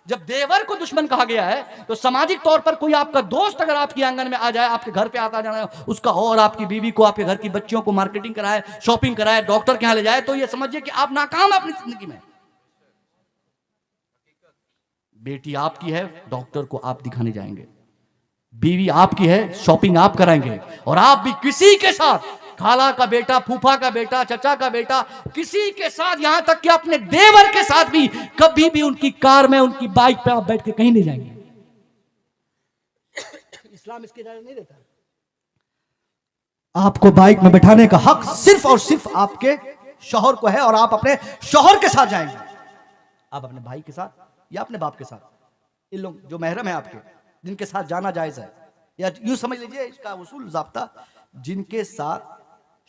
जब देवर को दुश्मन कहा गया है तो सामाजिक तौर पर कोई आपका दोस्त अगर आपके आंगन में आ जाए, आपके घर पे आता जाना उसका, और आपकी बीवी को, आपके घर की बच्चियों को मार्केटिंग कराए, शॉपिंग कराए, डॉक्टर के यहां ले जाए, तो ये समझिए कि आप नाकाम अपनी जिंदगी में। बेटी आपकी है, डॉक्टर को आप दिखाने जाएंगे, बीवी आपकी है, शॉपिंग आप कराएंगे, और आप भी किसी के साथ, खाला का बेटा, फूफा का बेटा, चचा का बेटा, किसी के साथ, यहां तक कि अपने देवर के साथ भी कभी भी उनकी कार में, उनकी बाइक पे आप बैठ के कहीं नहीं जाएंगे। इस्लाम इसकी इजाजत नहीं देता। आपको बाइक में बैठाने का हक सिर्फ और सिर्फ आपके शौहर को है, और आप अपने शौहर के साथ जाएंगे, आप अपने भाई के साथ या अपने बाप के साथ, इन लोग जो महरम है आपके, जिनके साथ जाना जायज है, या यूं समझ लीजिए इसका उसूल ज़ाब्ता, जिनके साथ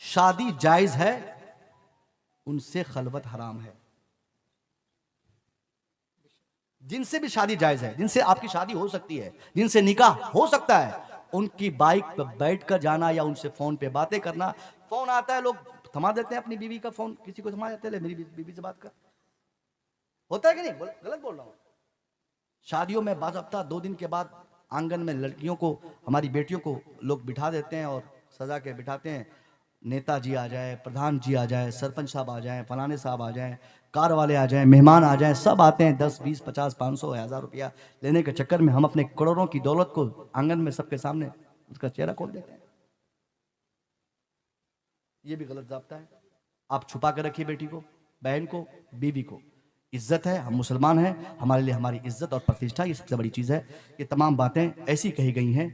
शादी जायज है उनसे खलवत हराम है। जिनसे भी शादी जायज है, जिनसे आपकी शादी हो सकती है, जिनसे निकाह हो सकता है, उनकी बाइक पर बैठकर जाना या उनसे फोन पे बातें करना। फोन आता है, लोग थमा देते हैं अपनी बीवी का फोन, किसी को थमा देते हैं, ले मेरी बीवी से बात कर, होता है कि नहीं? गलत बोल रहा हूं? शादियों में बाज़ाब्ता 2 दिन के बाद आंगन में लड़कियों को, हमारी बेटियों को लोग बिठा देते हैं और सजा के बिठाते हैं। नेताजी आ जाए, प्रधान जी आ जाए, सरपंच साहब आ जाए, फलाने साहब आ जाए, कार वाले आ जाए, मेहमान आ जाए, सब आते हैं 10, 20, 50, 500, 1000 रुपया लेने के चक्कर में हम अपने करोड़ों की दौलत को आंगन में सबके सामने उसका चेहरा खोल देते हैं। ये भी गलत ज़ाब्ता है। आप छुपा कर रखिए बेटी को, बहन को, बीवी को। इज्जत है, हम मुसलमान हैं, हमारे लिए हमारी इज्जत और प्रतिष्ठा ये सबसे बड़ी चीज़ है। ये तमाम बातें ऐसी कही गई हैं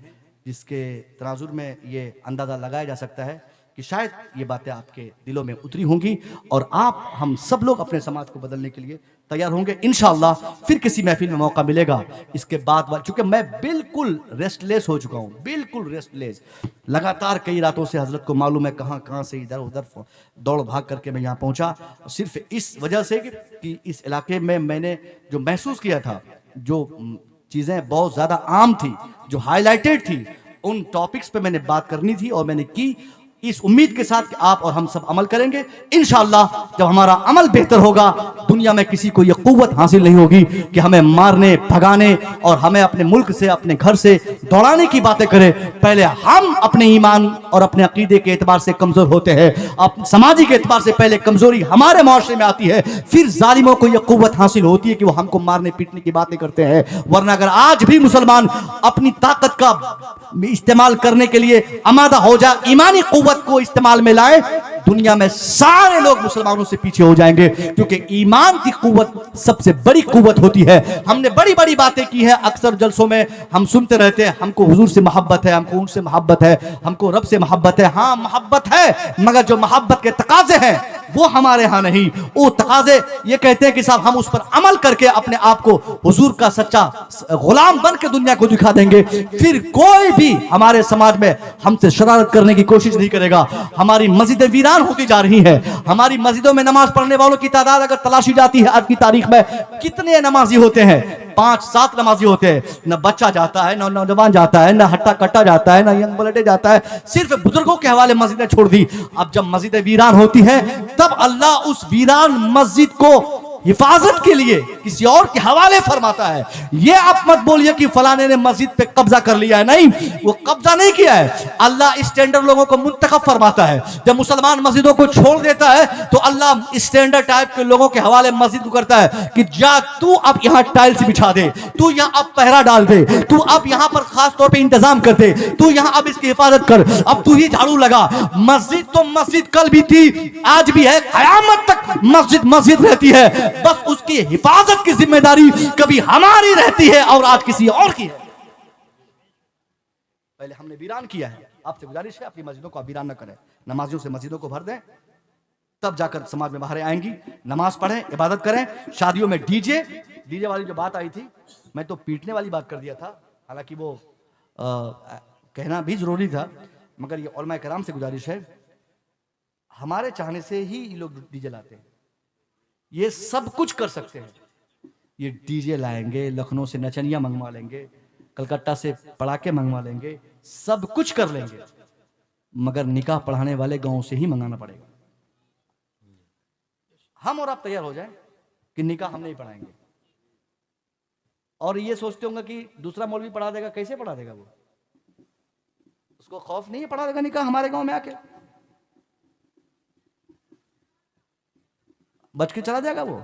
जिसके तनाजुर में ये अंदाज़ा लगाया जा सकता है कि शायद ये बातें आपके दिलों में उतरी होंगी और आप, हम सब लोग अपने समाज को बदलने के लिए तैयार होंगे इंशाअल्लाह। फिर किसी महफिल में मौका मिलेगा इसके बाद, चूंकि मैं बिल्कुल रेस्टलेस हो चुका हूँ, बिल्कुल रेस्टलेस। लगातार कई रातों से हजरत को मालूम है कहाँ कहाँ से इधर उधर दौड़ भाग करके मैं यहाँ पहुँचा, सिर्फ इस वजह से कि इस इलाके में मैंने जो महसूस किया था, जो चीज़ें बहुत ज़्यादा आम थी, जो हाईलाइटेड थी, उन टॉपिक्स पे मैंने बात करनी थी और मैंने की, इस उम्मीद के साथ कि आप और हम सब अमल करेंगे इंशाअल्लाह। जब हमारा अमल बेहतर होगा, दुनिया में किसी को यह कुव्वत हासिल नहीं होगी कि हमें मारने, भगाने और हमें अपने मुल्क से, अपने घर से दौड़ाने की बातें करें। पहले हम अपने ईमान और अपने अकीदे के एतबार से कमजोर होते हैं, अब समाजी के एतबार से पहले कमजोरी हमारे माशरे में आती है, फिर जालिमों को यह कुव्वत हासिल होती है कि वो हमको मारने पीटने की बातें करते हैं। वरना अगर आज भी मुसलमान अपनी ताकत का इस्तेमाल करने के लिए आमादा हो जाए, ईमानी कुव्वत को इस्तेमाल में लाए, दुनिया में सारे लोग मुसलमानों से पीछे हो जाएंगे, क्योंकि ईमान की कुव्वत सबसे बड़ी कुव्वत होती है। हमने बड़ी बड़ी बातें की है, अक्सर जलसों में हम सुनते रहते हैं, हमको हुजूर से मोहब्बत है, हमको उनसे मोहब्बत है, हमको रब से मोहब्बत है। हाँ मोहब्बत है, मगर जो मोहब्बत के तकाजे हैं वो हमारे यहाँ नहीं। वो तकाजे ये कहते हैं कि साहब हम उस पर अमल करके अपने आप को हुजूर का सच्चा गुलाम बन के दुनिया को दिखा देंगे, फिर कोई भी हमारे समाज में हमसे शरारत करने की कोशिश नहीं करेगा। हमारी मस्जिदें वीरान होती जा रही हैं, हमारी मस्जिदों में नमाज पढ़ने वालों की तादाद अगर तलाशी जाती है आज की तारीख में, कितने नमाजी होते हैं? 5-7 नमाजी होते हैं। न बच्चा जाता है, न नौजवान जाता है, न हट्टा कट्टा जाता है, न यंग बलटे जाता है, सिर्फ बुजुर्गों के हवाले मस्जिदें छोड़ दी। अब जब मस्जिदें वीरान होती हैं तब अल्लाह उस वीरान मस्जिद को हिफाजत के लिए किसी और के हवाले फरमाता है। ये आप मत बोलिए कि फलाने ने मस्जिद पे कब्जा कर लिया है, नहीं, वो कब्जा नहीं किया है। अल्लाह स्टैंडर्ड लोगों को मुंतखब फरमाता है। जब मुसलमान मस्जिदों को छोड़ देता है तो अल्लाह स्टैंडर्ड टाइप के लोगों के हवाले मस्जिद को करता है कि जा तू अब यहाँ टाइल्स बिछा दे, तू यहाँ अब पहरा डाल दे, तू अब यहाँ पर खास तौर पे इंतजाम कर दे, तू यहाँ अब इसकी हिफाजत कर, अब तू ही झाड़ू लगा। मस्जिद तो मस्जिद कल भी थी, आज भी है, कयामत तक मस्जिद मस्जिद रहती है। बस उसकी हिफाजत की जिम्मेदारी कभी हमारी रहती है और आज किसी और की है। पहले हमने वीरान किया है, आपसे गुजारिश है अपनी मस्जिदों को आप वीरान न करें, नमाजियों से मस्जिदों को भर दें, तब जाकर समाज में बाहर आएंगी, नमाज पढ़ें, इबादत करें। शादियों में डीजे वाली जो बात आई थी, मैं तो पीटने वाली बात कर दिया था, हालांकि वो कहना भी जरूरी था, मगर ये उलमा कराम से गुजारिश है, हमारे चाहने से ही ये लोग डीजे लाते हैं। ये सब कुछ कर सकते हैं, ये डीजे लाएंगे, लखनऊ से नचनिया मंगवा लेंगे, कलकत्ता से पड़ाके मंगवा लेंगे, सब कुछ कर लेंगे, मगर निकाह पढ़ाने वाले गांव से ही मंगाना पड़ेगा। हम और आप तैयार हो जाएं कि निकाह हम नहीं पढ़ाएंगे। और ये सोचते होंगे कि दूसरा मौलवी पढ़ा देगा, कैसे पढ़ा देगा वो? उसको खौफ नहीं है, पढ़ा देगा निकाह हमारे गांव में आके, बच के चला जाएगा वो।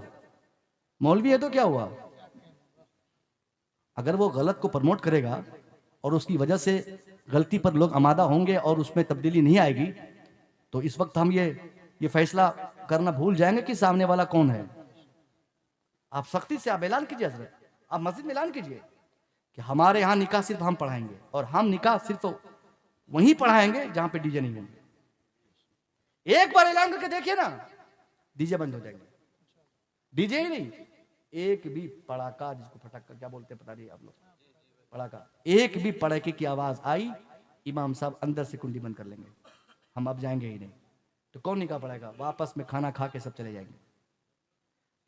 मौलवी है तो क्या हुआ? अगर वो गलत को प्रमोट करेगा और उसकी वजह से गलती पर लोग आमादा होंगे और उसमें तब्दीली नहीं आएगी, तो इस वक्त हम ये फैसला करना भूल जाएंगे कि सामने वाला कौन है। आप सख्ती से आप ऐलान कीजिए हजरत, आप मस्जिद में ऐलान कीजिए कि हमारे यहाँ निकाह सिर्फ हम पढ़ाएंगे, और हम निकाह सिर्फ वहीं पढ़ाएंगे जहां पे डीजे नहीं होंगे। एक बार ऐलान करके देखिए ना, डीजे बंद हो जाएंगे। डीजे ही नहीं, एक भी पड़ाका, जिसको फटाका क्या बोलते हैं पता नहीं आप लोग, पड़ाका, एक भी पड़ाके की आवाज आई, इमाम साहब अंदर से कुंडी बंद कर लेंगे, हम अब जाएंगे ही नहीं। तो कौन निकाह पढ़ाएगा? वापस में खाना खा के सब चले जाएंगे,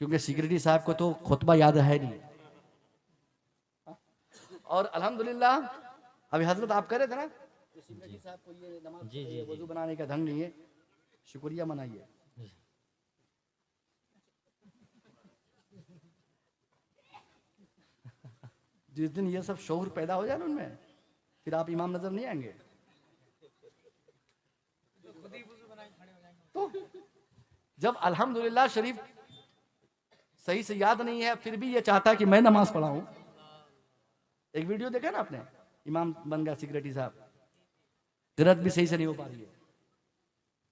क्योंकि सिक्योरिटी साहब को तो खुतबा याद है नहीं। और अल्हम्दुलिल्लाह अभी हजरत आप कह रहे थे ना, सिक्योरिटी साहब को ये नमाज वजू बनाने का ढंग नहीं है, शुक्रिया मनाइए। जिस दिन ये सब शौर पैदा हो जाए ना उनमें, फिर आप इमाम नजर नहीं आएंगे। तो जब अल्हम्दुलिल्लाह शरीफ सही से याद नहीं है, फिर भी ये चाहता है कि मैं नमाज पढ़ाऊं। एक वीडियो देखा ना आपने, इमाम बन गया सिक्योरिटी साहब, किरात भी सही से नहीं हो पा रही है,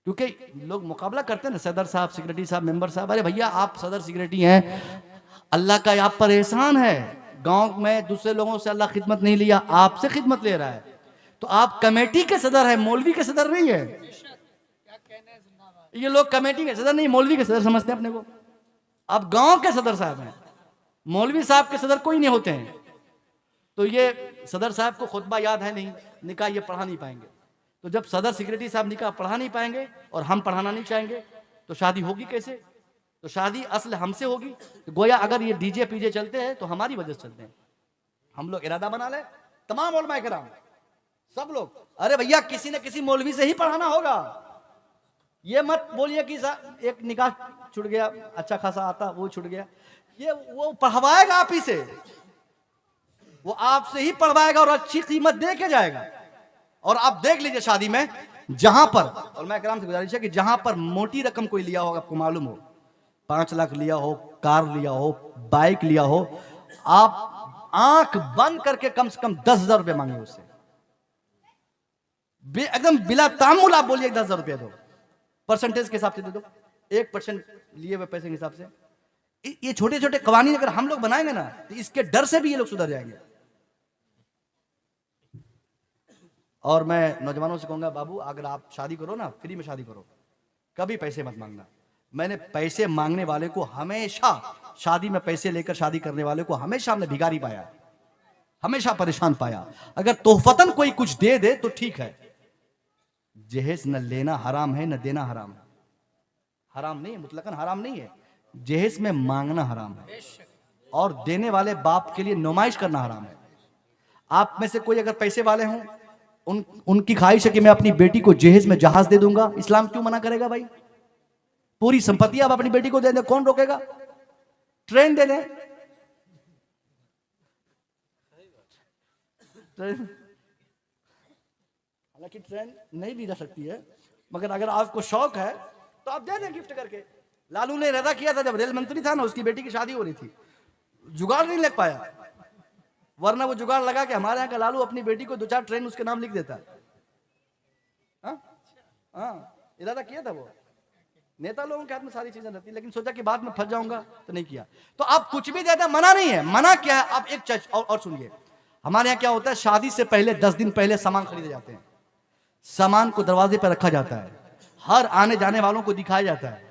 क्योंकि लोग मुकाबला करते हैं ना, सदर साहब, सिक्योरिटी साहब, मेंबर साहब। अरे भैया आप सदर सिक्योरिटी हैं, अल्लाह का आप पर एहसान है, गांव में दूसरे लोगों से अल्लाह खिदमत नहीं लिया, आपसे खिदमत ले रहा है, तो आप कमेटी के सदर है, मौलवी के सदर नहीं है। ये लोग कमेटी के सदर नहीं, मौलवी के सदर समझते हैं अपने को। आप गांव के सदर साहब हैं, मौलवी साहब के सदर कोई नहीं होते हैं। तो ये सदर साहब को खुतबा याद है नहीं, निकाह ये पढ़ा नहीं पाएंगे। तो जब सदर सिक्योरिटी साहब निकाह पढ़ा नहीं पाएंगे और हम पढ़ाना नहीं चाहेंगे, तो शादी होगी कैसे? तो शादी असल हमसे होगी। तो गोया अगर ये डीजे पीजे चलते हैं तो हमारी वजह से चलते हैं। हम लोग इरादा बना ले, तमाम उलमा किराम सब लोग, अरे भैया किसी न किसी मौलवी से ही पढ़ाना होगा। ये मत बोलिए कि एक निकाह छूट गया, अच्छा खासा आता, वो छूट गया, ये वो पढ़वाएगा आप ही से, वो आपसे ही पढ़वाएगा और अच्छी कीमत दे के जाएगा। और आप देख लीजिए शादी में, जहां पर, और मैं किराम से गुजारिश है कि जहां पर मोटी रकम कोई लिया होगा, आपको मालूम हो 5 लाख लिया हो, कार लिया हो, बाइक लिया हो, आप आंख बंद करके कम से कम 10,000 रुपए मांगे उससे, एकदम बिला तामुल आप बोलिए 10,000 रुपए दो, परसेंटेज के हिसाब से दे दो, 1% लिए हुए पैसे के हिसाब से। ये छोटे छोटे कवानीन अगर हम लोग बनाएंगे ना, तो इसके डर से भी ये लोग सुधर जाएंगे। और मैं नौजवानों से कहूंगा, बाबू अगर आप शादी करो ना, फ्री में शादी करो, कभी पैसे मत मांगना। मैंने पैसे मांगने वाले को हमेशा, शादी में पैसे लेकर शादी करने वाले को हमेशा हमने भिखारी पाया, हमेशा परेशान पाया। अगर तोहफतन कोई कुछ दे दे तो ठीक है, जहेज न लेना हराम है, न देना हराम है। हराम नहीं है, मुतलकन हराम नहीं है, जहेज में मांगना हराम है, और देने वाले बाप के लिए नुमाइश करना हराम है। आप में से कोई अगर पैसे वाले हों, उनकी ख्वाहिश है कि मैं अपनी बेटी को जहेज में जहाज दे दूंगा, इस्लाम क्यों मना करेगा भाई? पूरी संपत्ति आप अपनी बेटी को दे दें, कौन रोकेगा? ट्रेन दे दें, हालांकि ट्रेन नहीं दी जा सकती है, मगर अगर आपको शौक है तो आप दे दें गिफ्ट करके। लालू ने इरादा किया था, जब रेल मंत्री था ना, उसकी बेटी की शादी हो रही थी, जुगाड़ नहीं लग पाया, वरना वो जुगाड़ लगा कि हमारे यहाँ का लालू अपनी बेटी को 2-4 ट्रेन उसके नाम लिख देता है। हाँ, इरादा किया था वो, नेता लोगों के हाथ में सारी चीजें रहती, लेकिन सोचा कि बाद में फंस जाऊंगा तो नहीं किया। तो आप कुछ भी देते, मना नहीं है। मना क्या है? आप एक चीज और सुनिए, हमारे यहाँ क्या होता है, शादी से पहले 10 दिन पहले सामान खरीदे जाते हैं, सामान को दरवाजे पर रखा जाता है, हर आने जाने वालों को दिखाया जाता है,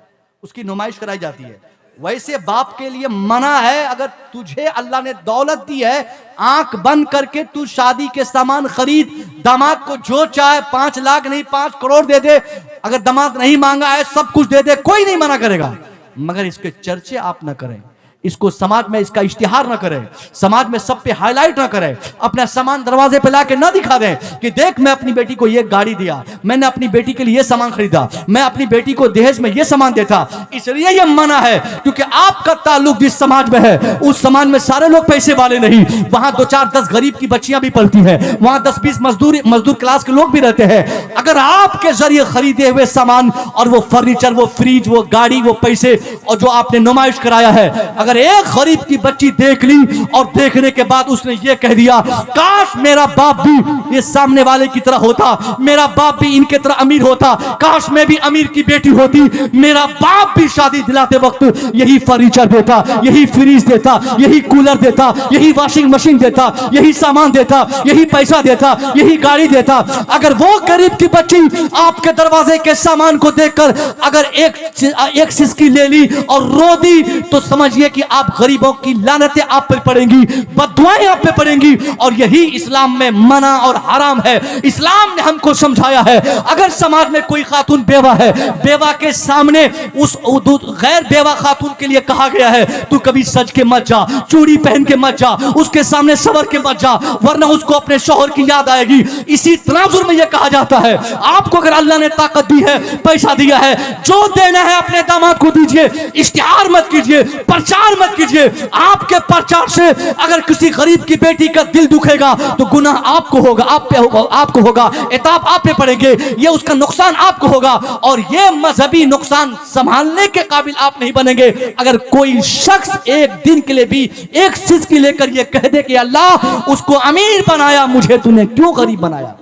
उसकी नुमाइश कराई जाती है। वैसे बाप के लिए मना है, अगर तुझे अल्लाह ने दौलत दी है, आंख बंद करके तू शादी के सामान खरीद, दामाद को जो चाहे 5 लाख नहीं 5 करोड़ दे दे, अगर दामाद नहीं मांगा है सब कुछ दे दे, कोई नहीं मना करेगा। मगर इसके चर्चे आप ना करें, इसको समाज में इसका इश्तिहार ना करें, समाज में सब पे हाईलाइट ना करें, अपना सामान दरवाजे पे लाके ना दिखा दें कि देख मैं अपनी बेटी को ये गाड़ी दिया, मैंने अपनी बेटी के लिए ये सामान खरीदा, मैं अपनी बेटी को दहेज में ये सामान देता। इसलिए ये मना है क्योंकि आपका ताल्लुक जिस समाज में है उस समाज में सारे लोग पैसे वाले नहीं, वहां 2-4-10 गरीब की बच्चियां भी पलती हैं, वहां 10-20 मजदूर क्लास के लोग भी रहते हैं। अगर आपके जरिए खरीदे हुए सामान और वो फर्नीचर, वो फ्रिज, वो गाड़ी, वो पैसे और जो आपने नुमाइश कराया है, अगर एक गरीब की बच्ची देख ली और देखने के बाद उसने ये कह दिया काश मेरा बाप भी ये सामने वाले की तरह होता, मेरा बाप भी इनके तरह अमीर होता, काश मैं भी अमीर की बेटी होती, मेरा बाप भी शादी दिलाते वक्त यही फर्नीचर देता, यही फ्रिज देता, यही कूलर देता, यही वॉशिंग मशीन देता, यही सामान देता, यही पैसा देता, यही गाड़ी देता। अगर वो गरीब की बच्ची आपके दरवाजे के सामान को देखकर अगर एक सिसकी ले ली और रो दी तो समझिए कि आप गरीबों की लानतें आप पर पड़ेंगी, बददुआएं आप पे पड़ेंगी। और यही इस्लाम में मना और हराम है। इस्लाम ने हमको समझाया है अगर समाज में कोई खातून बेवा है, बेवा के सामने उस गैर बेवा खातून के लिए कहा गया है तू कभी सज के मत जा, चूड़ी पहन के मत जा, उसके सामने सवर के मत जा, वरना उसको अपने शौहर की याद आएगी। इसी तनाजुर में यह कहा जाता है आपको अगर अल्लाह ने ताकत दी है, पैसा दिया है, जो देना है अपने दामाद को दीजिए, इश्तिहार मत कीजिए, प्रचार मत कीजिए। आपके प्रचार से अगर किसी गरीब की बेटी का दिल दुखेगा तो गुनाह आपको होगा, आपको होगा, इताब आप पे पड़ेंगे, ये उसका नुकसान आपको होगा और ये मजहबी नुकसान संभालने के काबिल आप नहीं बनेंगे। अगर कोई शख्स एक दिन के लिए भी एक चीज की लेकर ये कह दे कि अल्लाह उसको अमीर बनाया, मुझे तूने क्यों गरीब बनाया।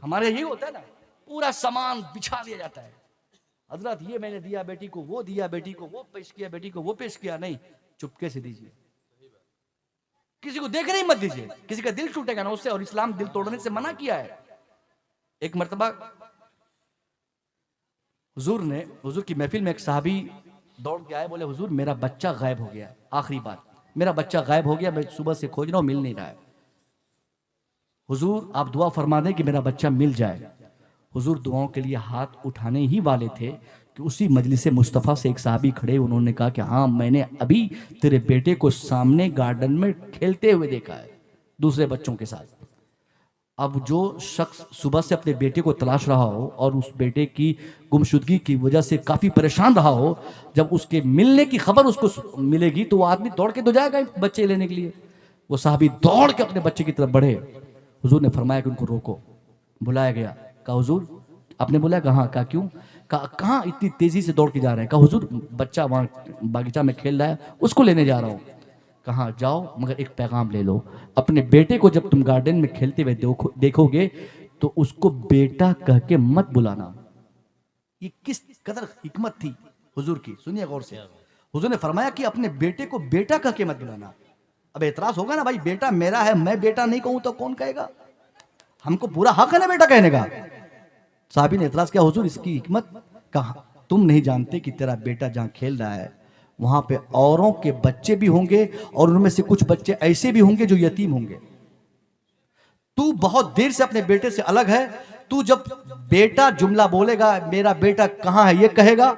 हमारे यही होता है ना, पूरा सामान बिछा दिया जाता है, हजरत ये मैंने दिया बेटी को, वो दिया बेटी को, वो पेश किया बेटी को, वो पेश किया। नहीं, चुपके से दीजिए, किसी को देखने ही मत दीजिए, किसी का दिल टूटेगा ना उससे। और इस्लाम दिल तोड़ने से मना किया है। एक मर्तबा हुजूर की महफिल में एक साहबी दौड़ के आए, बोले हुजूर मेरा बच्चा गायब हो गया, आखिरी बार मेरा बच्चा गायब हो गया, मैं सुबह से खोज रहा हूं, मिल नहीं रहा है। हुजूर आप दुआ फरमा दें कि मेरा बच्चा मिल जाए। हुजूर दुआओं के लिए हाथ उठाने ही वाले थे कि उसी मजलिस मुस्तफ़ा से एक साहबी खड़े, उन्होंने कहा कि हाँ मैंने अभी तेरे बेटे को सामने गार्डन में खेलते हुए देखा है दूसरे बच्चों के साथ। अब जो शख्स सुबह से अपने बेटे को तलाश रहा हो और उस बेटे की गुमशुदगी की वजह से काफ़ी परेशान रहा हो, जब उसके मिलने की खबर उसको मिलेगी तो वो आदमी दौड़ के तो जाएगा बच्चे लेने के लिए। वो साहबी दौड़ के अपने बच्चे की तरफ बढ़े। हुजूर ने फरमाया कि उनको रोको। बुलाया गया, कहा हुजूर आपने बोला कहाँ, कहा क्यों, कहाँ इतनी तेजी से दौड़ के जा रहे हैं। कहा हुजूर बच्चा वहाँ बागीचा में खेल रहा है, उसको लेने जा रहा हूँ। कहाँ जाओ, मगर एक पैगाम ले लो, अपने बेटे को जब तुम गार्डन में खेलते हुए देखोगे तो उसको बेटा कह के मत बुलाना। ये किस कदर हिकमत थी हुजूर की, सुनिए गौर से। हुजूर ने फरमाया कि अपने बेटे को बेटा कह के मत बुलाना। अब एतराज होगा ना, भाई बेटा मेरा है, मैं बेटा नहीं कहूं तो कौन कहेगा, हमको पूरा हक है ना बेटा कहने का। साहबी ने एतराज किया, हुजूर इसकी हिकमत कहा, तुम नहीं जानते कि तेरा बेटा जहां खेल रहा है वहां पे औरों के बच्चे भी होंगे और उनमें से कुछ बच्चे ऐसे भी होंगे जो यतीम होंगे। तू बहुत देर से अपने बेटे से अलग है, तू जब बेटा जुमला बोलेगा, मेरा बेटा कहां है ये कहेगा,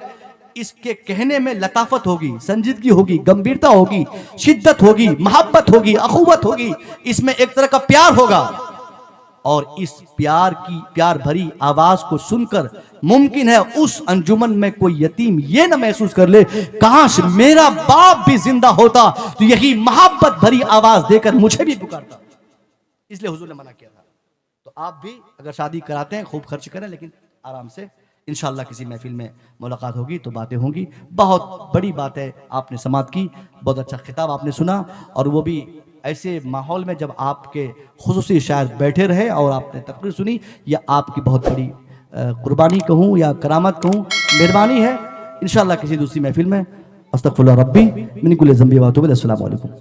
इसके कहने में लताफत होगी, संजीदगी होगी, गंभीरता होगी, शिद्दत होगी, मोहब्बत होगी, अखुवत होगी, इसमें एक तरह का प्यार होगा। और इस प्यार भरी आवाज को सुनकर मुमकिन है उस अंजुमन में कोई यतीम ये ना महसूस कर ले काश मेरा बाप भी जिंदा होता तो यही मोहब्बत भरी आवाज देकर मुझे भी पुकारता। इसलिए हुजूर ने मना किया था। तो आप भी अगर शादी कराते हैं खूब खर्च करें, लेकिन आराम से, इंशाअल्लाह किसी महफिल में मुलाकात होगी तो बातें होंगी। बहुत बड़ी बात है आपने समात की, बहुत अच्छा खिताब आपने सुना, और वो भी ऐसे माहौल में जब आपके खुसूसी शायर बैठे रहे और आपने तकरीर सुनी। यह आपकी बहुत बड़ी कुर्बानी कहूँ या करामत कहूँ, मेहरबानी है। इंशाअल्लाह किसी दूसरी महफिल में अस्तगफिरुल्लाह रब्बी मिन कुल्लि ज़ंबि व अतूबु इलैहि। अस्सलामु अलैकुम।